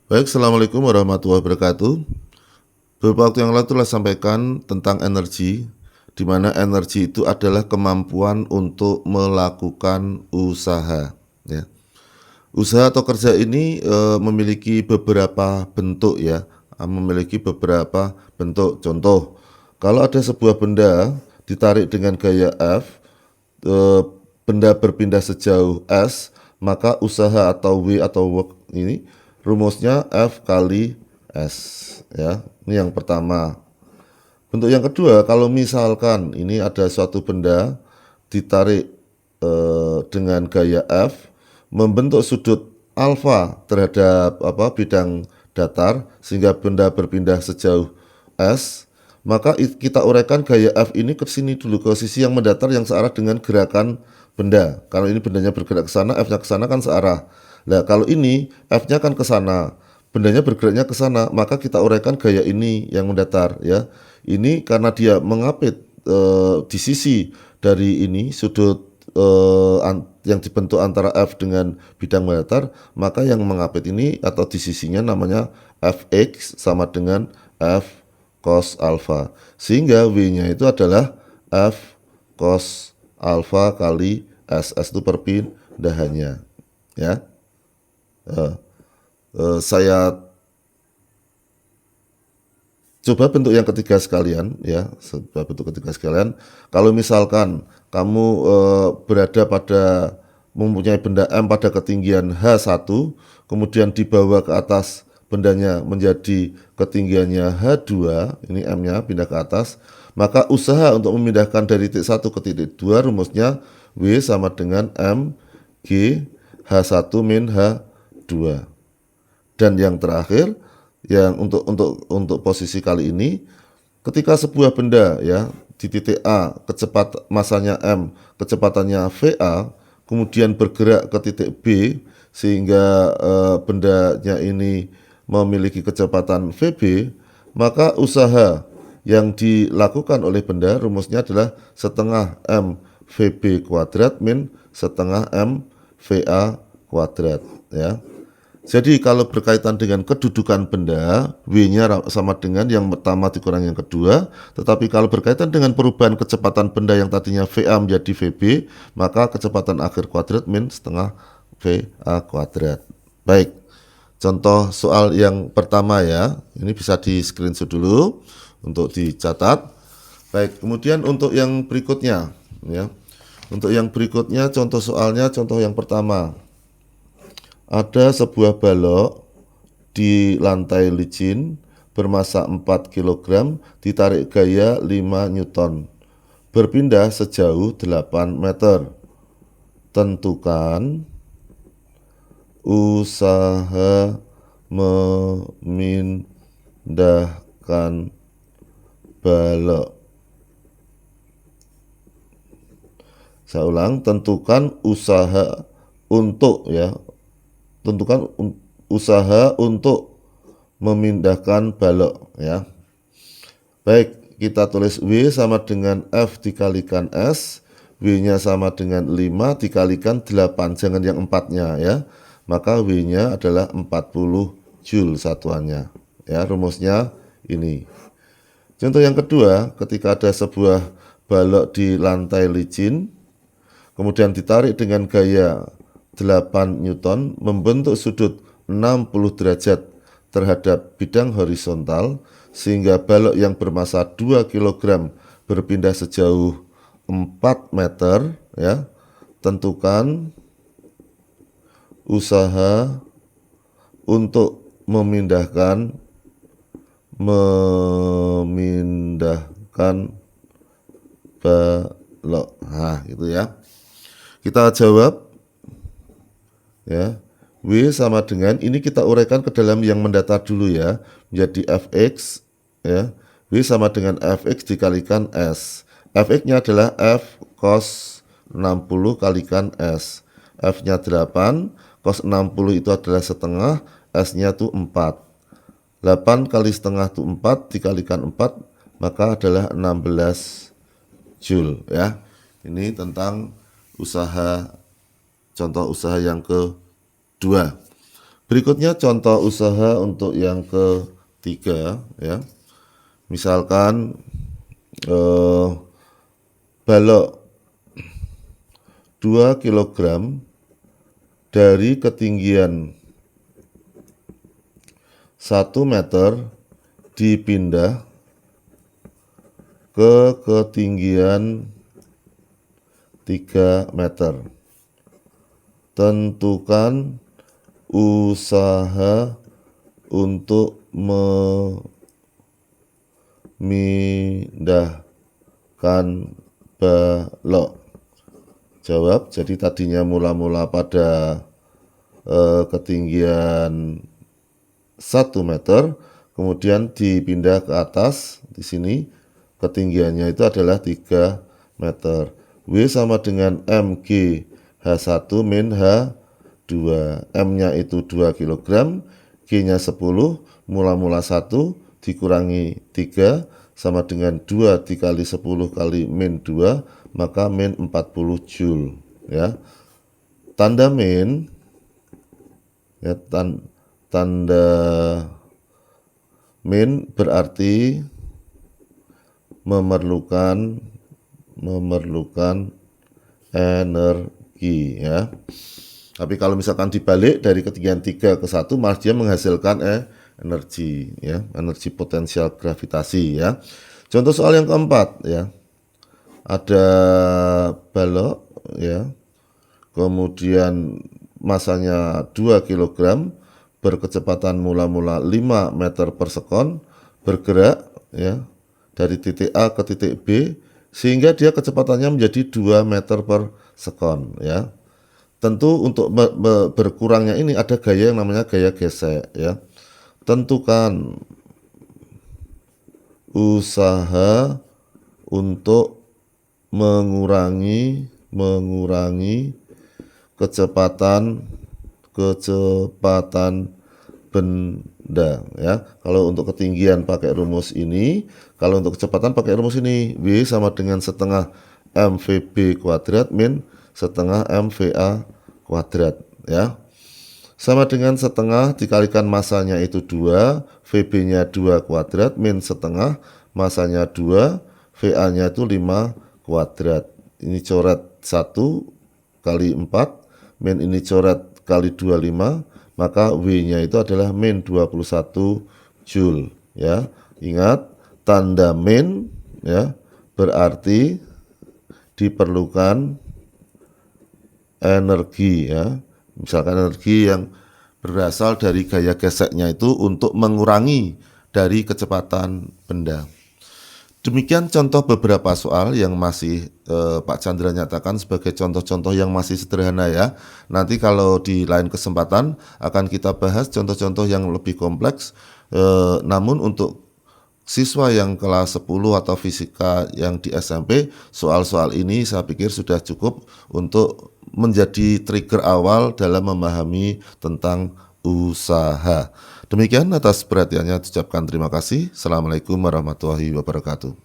Baik, Assalamualaikum warahmatullahi wabarakatuh. Beberapa waktu yang lalu telah sampaikan tentang energi, di mana energi itu adalah kemampuan untuk melakukan usaha. Ya. Usaha atau kerja ini memiliki beberapa bentuk ya, memiliki beberapa bentuk. Contoh, kalau ada sebuah benda ditarik dengan gaya F, benda berpindah sejauh S, maka usaha atau W atau work ini rumusnya F kali S ya. Ini yang pertama. Bentuk yang kedua, kalau misalkan ini ada suatu benda ditarik dengan gaya F membentuk sudut alfa terhadap bidang datar sehingga benda berpindah sejauh S, maka kita uraikan gaya F ini ke sini dulu, ke sisi yang mendatar yang searah dengan gerakan benda. Kalau ini bendanya bergerak ke sana, F-nya ke sana kan searah. Nah, kalau ini F-nya kan ke sana, bendanya bergeraknya ke sana, maka kita uraikan gaya ini yang mendatar ya. Ini karena dia mengapit di sisi dari ini sudut yang dibentuk antara F dengan bidang mendatar, maka yang mengapit ini atau di sisinya namanya Fx sama dengan F cos alpha. Sehingga W-nya itu adalah F cos alpha kali S. S itu perpindahannya. Ya. Saya coba bentuk yang ketiga sekalian ya, coba bentuk ketiga sekalian. Kalau misalkan kamu berada pada mempunyai benda M pada ketinggian H1, kemudian dibawa ke atas bendanya menjadi ketinggiannya H2, ini M-nya pindah ke atas, maka usaha untuk memindahkan dari titik 1 ke titik 2 rumusnya W sama dengan M G H1 min H2. Dan yang terakhir, yang untuk posisi kali ini, ketika sebuah benda ya di titik A masanya M, kecepatannya VA, kemudian bergerak ke titik B sehingga bendanya ini memiliki kecepatan VB, maka usaha yang dilakukan oleh benda rumusnya adalah setengah M VB kuadrat min setengah M VA kuadrat ya. Jadi kalau berkaitan dengan kedudukan benda, W-nya sama dengan yang pertama dikurangi yang kedua. Tetapi kalau berkaitan dengan perubahan kecepatan benda yang tadinya VA menjadi VB, maka kecepatan akhir kuadrat min setengah VA kuadrat. Baik, contoh soal yang pertama ya, ini bisa di screenshot dulu untuk dicatat. Baik, kemudian untuk yang berikutnya ya. Untuk yang berikutnya contoh soalnya, contoh yang pertama. Ada sebuah balok di lantai licin bermassa 4 kg ditarik gaya 5 Newton. Berpindah sejauh 8 meter. Tentukan usaha memindahkan balok. Saya ulang, tentukan usaha untuk ya. Tentukan usaha untuk memindahkan balok ya. Baik, kita tulis W sama dengan F dikalikan S, W-nya sama dengan 5 dikalikan 8, jangan yang 4-nya ya. Maka W-nya adalah 40 Joule satuannya. Ya, rumusnya ini. Contoh yang kedua, ketika ada sebuah balok di lantai licin, kemudian ditarik dengan gaya 8 Newton membentuk sudut 60 derajat terhadap bidang horizontal sehingga balok yang bermassa 2 kg berpindah sejauh 4 meter ya. Tentukan usaha untuk memindahkan balok. Nah, gitu ya. Kita jawab ya. W sama dengan ini kita uraikan ke dalam yang mendatar dulu ya, menjadi Fx ya. W sama dengan Fx dikalikan S. Fx-nya adalah F cos 60 kalikan S. F-nya 8, cos 60 itu adalah setengah, S-nya itu 4. 8 kali setengah itu 4 dikalikan 4 maka adalah 16 Joule ya. Ini tentang usaha, contoh usaha yang kedua. Berikutnya contoh usaha untuk yang ketiga ya. Misalkan balok 2 kilogram dari ketinggian 1 meter dipindah ke ketinggian 3 meter. Tentukan usaha untuk memindahkan balok. Jawab, jadi tadinya mula-mula pada ketinggian 1 meter, kemudian dipindah ke atas, di sini ketinggiannya itu adalah 3 meter. W sama dengan MG H1 min H2. M-nya itu 2 kg, G-nya 10, mula-mula 1 dikurangi 3 sama dengan 2 dikali 10 kali min 2, maka min 40 Joule ya. Tanda min ya, tanda min berarti memerlukan energi ya. Tapi kalau misalkan dibalik dari ketinggian 3 ke 1, malah dia menghasilkan energi ya, energi potensial gravitasi ya. Contoh soal yang keempat ya. Ada balok ya. Kemudian masanya 2 kg, berkecepatan mula-mula 5 meter per sekon, bergerak ya dari titik A ke titik B, sehingga dia kecepatannya menjadi 2 meter per sekon ya. Tentu untuk berkurangnya ini ada gaya yang namanya gaya gesek ya. Tentukan usaha untuk mengurangi kecepatan benda ya. Kalau untuk ketinggian pakai rumus ini, kalau untuk kecepatan pakai rumus ini. W sama dengan setengah mvb kuadrat min setengah mva kuadrat ya. Sama dengan setengah dikalikan masanya itu 2, VB-nya 2 kuadrat min setengah, masanya 2, VA-nya itu 5 kuadrat. Ini coret 1 kali 4, min ini coret kali 25, maka W-nya itu adalah min 21 Joule ya. Ingat, tanda min ya berarti diperlukan energi ya. Misalkan energi yang berasal dari gaya geseknya itu untuk mengurangi dari kecepatan benda. Demikian contoh beberapa soal yang masih Pak Chandra nyatakan sebagai contoh-contoh yang masih sederhana ya. Nanti kalau di lain kesempatan akan kita bahas contoh-contoh yang lebih kompleks. Namun untuk siswa yang kelas 10 atau fisika yang di SMP, soal-soal ini saya pikir sudah cukup untuk menjadi trigger awal dalam memahami tentang usaha. Demikian, atas perhatiannya ucapkan terima kasih. Assalamualaikum warahmatullahi wabarakatuh.